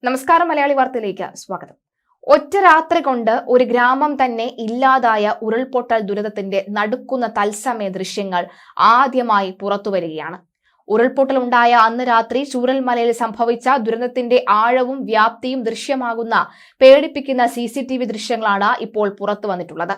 നമസ്കാരം, മലയാളി വാർത്തയിലേക്ക് സ്വാഗതം. ഒറ്റ രാത്രി കൊണ്ട് ഒരു ഗ്രാമം തന്നെ ഇല്ലാതായ ഉരുൾപൊട്ടൽ ദുരന്തത്തിന്റെ നടുക്കുന്ന തത്സമയ ദൃശ്യങ്ങൾ ആദ്യമായി പുറത്തുവരികയാണ്. ഉരുൾപൊട്ടൽ ഉണ്ടായ അന്ന് രാത്രി ചൂരൽമലയിൽ സംഭവിച്ച ദുരന്തത്തിന്റെ ആഴവും വ്യാപ്തിയും ദൃശ്യമാകുന്ന പേടിപ്പിക്കുന്ന CCTV ദൃശ്യങ്ങളാണ് ഇപ്പോൾ പുറത്തു വന്നിട്ടുള്ളത്.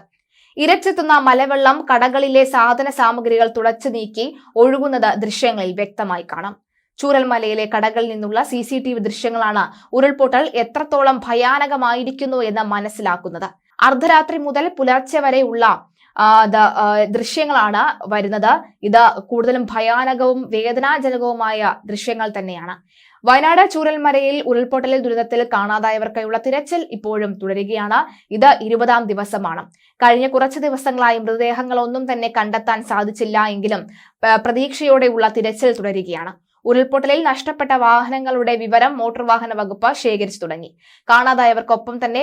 ഇരച്ചെത്തുന്ന മലവെള്ളം കടകളിലെ സാധന സാമഗ്രികൾ തുടച്ചു നീക്കി ഒഴുകുന്നത് ദൃശ്യങ്ങളിൽ വ്യക്തമായി കാണാം. ചൂരൽമലയിലെ കടകളിൽ നിന്നുള്ള CCTV ദൃശ്യങ്ങളാണ് ഉരുൾപൊട്ടൽ എത്രത്തോളം ഭയാനകമായിരിക്കുന്നു എന്ന് മനസ്സിലാക്കുന്നത്. അർദ്ധരാത്രി മുതൽ പുലർച്ചെ വരെയുള്ള ദൃശ്യങ്ങളാണ് വരുന്നത്. ഇത് കൂടുതലും ഭയാനകവും വേദനാജനകവുമായ ദൃശ്യങ്ങൾ തന്നെയാണ്. വയനാട് ചൂരൽമലയിൽ ഉരുൾപൊട്ടലിൽ ദുരന്തത്തിൽ കാണാതായവർക്കായുള്ള തിരച്ചിൽ ഇപ്പോഴും തുടരുകയാണ്. ഇത് 20ാം ദിവസമാണ്. കഴിഞ്ഞ കുറച്ച് ദിവസങ്ങളായി മൃതദേഹങ്ങളൊന്നും തന്നെ കണ്ടെത്താൻ സാധിച്ചില്ല എങ്കിലും പ്രതീക്ഷയോടെയുള്ള തിരച്ചിൽ തുടരുകയാണ്. ഉരുൾപൊട്ടലിൽ നഷ്ടപ്പെട്ട വാഹനങ്ങളുടെ വിവരം മോട്ടോർ വാഹന വകുപ്പ് ശേഖരിച്ചു തുടങ്ങി. കാണാതായവർക്കൊപ്പം തന്നെ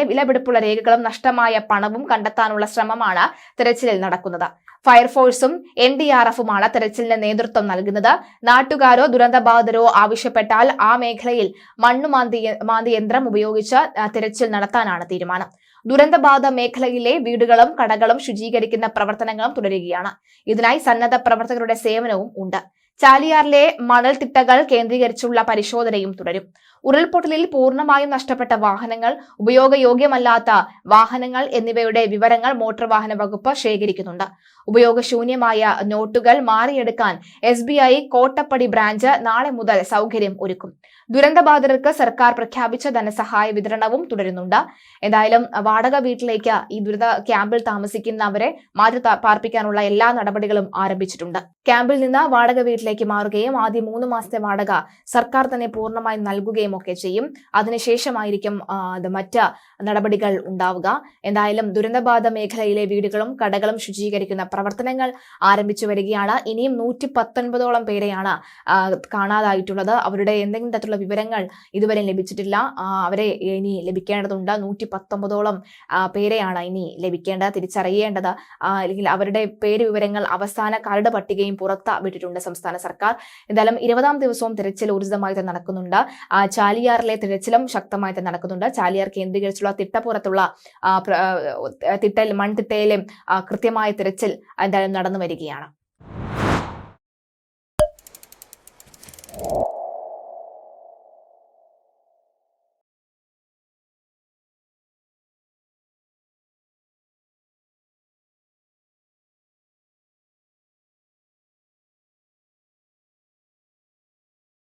വിലപിടിപ്പുള്ള രേഖകളും നഷ്ടമായ പണവും കണ്ടെത്താനുള്ള ശ്രമമാണ് തെരച്ചിലിൽ നടക്കുന്നത്. ഫയർഫോഴ്സും NDRFുമാണ് തെരച്ചിലിന് നേതൃത്വം നൽകുന്നത്. നാട്ടുകാരോ ദുരന്തബാധിതരോ ആവശ്യപ്പെട്ടാൽ ആ മേഖലയിൽ മണ്ണുമാന്തി യന്ത്രം ഉപയോഗിച്ച് തെരച്ചിൽ നടത്താനാണ് തീരുമാനം. ദുരന്തബാധിത മേഖലയിലെ വീടുകളും കടകളും ശുചീകരിക്കുന്ന പ്രവർത്തനങ്ങളും തുടരുകയാണ്. ഇതിനായി സന്നദ്ധ പ്രവർത്തകരുടെ സേവനവും ഉണ്ട്. ചാലിയാറിലെ മണൽത്തിട്ടകൾ കേന്ദ്രീകരിച്ചുള്ള പരിശോധനയും തുടരും. ഉരുൾപൊട്ടലിൽ പൂർണ്ണമായും നഷ്ടപ്പെട്ട വാഹനങ്ങൾ, ഉപയോഗയോഗ്യമല്ലാത്ത വാഹനങ്ങൾ എന്നിവയുടെ വിവരങ്ങൾ മോട്ടോർ വാഹന വകുപ്പ് ശേഖരിക്കുന്നുണ്ട്. ഉപയോഗശൂന്യമായ നോട്ടുകൾ മാറിയെടുക്കാൻ SBI കോട്ടപ്പടി ബ്രാഞ്ച് നാളെ മുതൽ സൗകര്യം ഒരുക്കും. ദുരന്തബാധിതർക്ക് സർക്കാർ പ്രഖ്യാപിച്ച ധനസഹായ വിതരണവും തുടരുന്നുണ്ട്. എന്തായാലും വാടക വീട്ടിലേക്ക് ഈ ദുരിത ക്യാമ്പിൽ താമസിക്കുന്നവരെ മാറ്റി പാർപ്പിക്കാനുള്ള എല്ലാ നടപടികളും ആരംഭിച്ചിട്ടുണ്ട്. ക്യാമ്പിൽ നിന്ന് വാടക വീട്ടിലേക്ക് മാറുകയും ആദ്യം 3 മാസത്തെ വാടക സർക്കാർ തന്നെ പൂർണ്ണമായി നൽകുകയും ഒക്കെ ചെയ്യും. അതിനുശേഷമായിരിക്കും മറ്റ് നടപടികൾ ഉണ്ടാവുക. എന്തായാലും ദുരന്തബാധിത മേഖലയിലെ വീടുകളും കടകളും ശുചീകരിക്കുന്ന പ്രവർത്തനങ്ങൾ ആരംഭിച്ചു വരികയാണ്. ഇനിയും 119ഓളം പേരെയാണ് കാണാതായിട്ടുള്ളത്. അവരുടെ എന്തെങ്കിലും തരത്തിലുള്ള വിവരങ്ങൾ ഇതുവരെ ലഭിച്ചിട്ടില്ല. അവരെ ഇനി ലഭിക്കേണ്ടതുണ്ട്. 119ഓളം പേരെയാണ് ഇനി ലഭിക്കേണ്ടത്, തിരിച്ചറിയേണ്ടത്. അല്ലെങ്കിൽ അവരുടെ പേര് വിവരങ്ങൾ അവസാന കരട് പട്ടികയും പുറത്ത് വിട്ടിട്ടുണ്ട് സംസ്ഥാന സർക്കാർ. എന്തായാലും 20ാം ദിവസവും തിരച്ചിൽ ഊർജിതമായി തന്നെ നടക്കുന്നുണ്ട്. ചാലിയാറിലെ തിരച്ചിലും ശക്തമായി തന്നെ നടക്കുന്നുണ്ട്. ചാലിയാർ കേന്ദ്രീകരിച്ചുള്ള തിട്ടപ്പുറത്തുള്ള മൺതിട്ടയിലും കൃത്യമായ തിരച്ചിൽ എന്തായാലും നടന്നു വരികയാണ്.